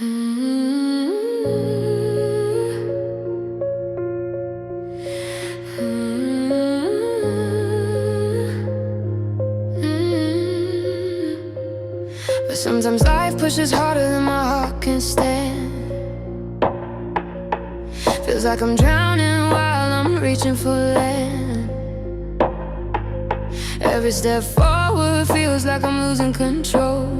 But sometimes life pushes harder than my heart can stand. Feels like I'm drowning while I'm reaching for land. Every step forward feels like I'm losing control.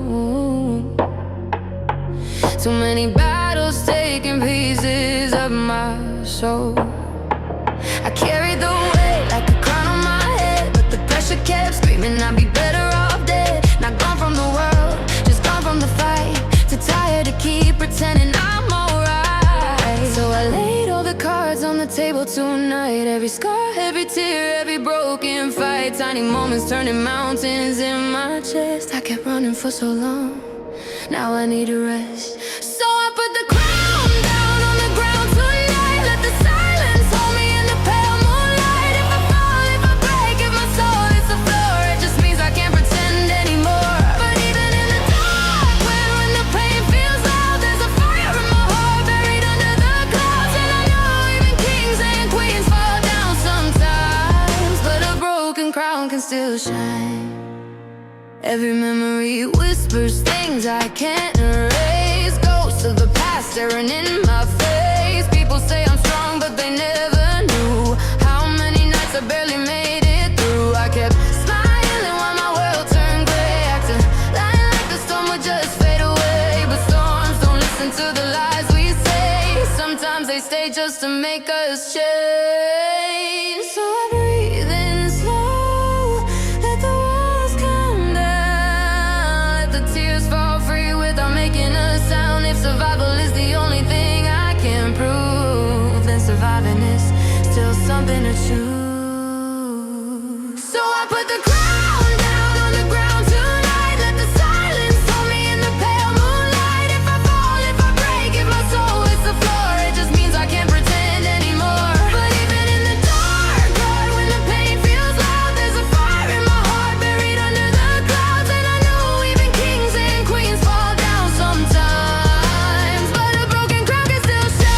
Too many battles taking pieces of my soul. I carried the weight like a crown on my head, but the pressure kept screaming I'd be better off dead. Not gone from the world, just gone from the fight. Too tired to keep pretending I'm alright. So I laid all the cards on the table tonight. Every scar, every tear, every broken fight. Tiny moments turning mountains in my chest. I kept running for so long, now I need a rest. So I put the crown down on the ground tonight. Let the silence hold me in the pale moonlight. If I fall, if I break, if my soul hits the floor, it just means I can't pretend anymore. But even in the dark, when the pain feels loud, there's a fire in my heart buried under the clouds. And I know even kings and queens fall down sometimes, but a broken crown can still shine. Every memory whispers things I can't erase. Ghosts of the past staring in my face. People say I'm strong, but they never knew how many nights I barely made it through. I kept smiling while my world turned gray, acting like the storm would just fade away. But storms don't listen to the lies we say. Sometimes they stay just to make us change. So I breathe in slow, let the walls come down, let the tears fall free without making a sound. If survival is the only thing I can prove, then surviving is still something to choose. So I put the crown down on the ground tonight. Let the silence hold me in the pale moonlight. If I fall, if I break, if my soul hits the floor, it just means I can't pretend anymore. But even in the dark, God, when the pain feels loud, there's a fire in my heart buried under the clouds. And I know even kings and queens fall down sometimes, but a broken crown can still shine.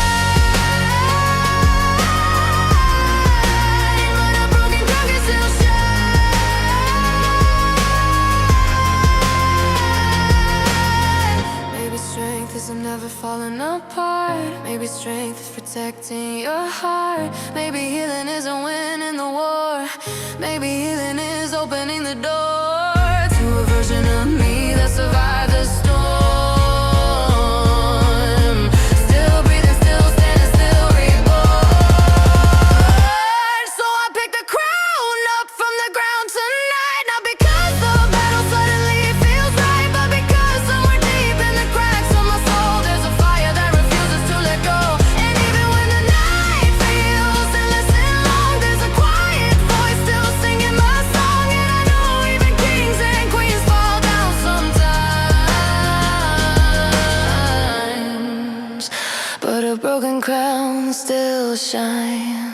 But a broken crown can still shine. Maybe strength isn't never falling apart. Maybe strength is protecting your heart. Maybe healing isn't winning the war. Maybe healing is opening the door to a version of me that survived the storm. Still breathing, still standing, still reborn. So I pick the crown up from the ground tonight. Not because the battle suddenly feels right, but because somewhere deep in the cracks of my soul, there's a fire that refuses to let go. And even when the night feels endless and long, there's a quiet voice still singing my song. And I know even kings and queens fall down sometimes, but a broken crown still shines.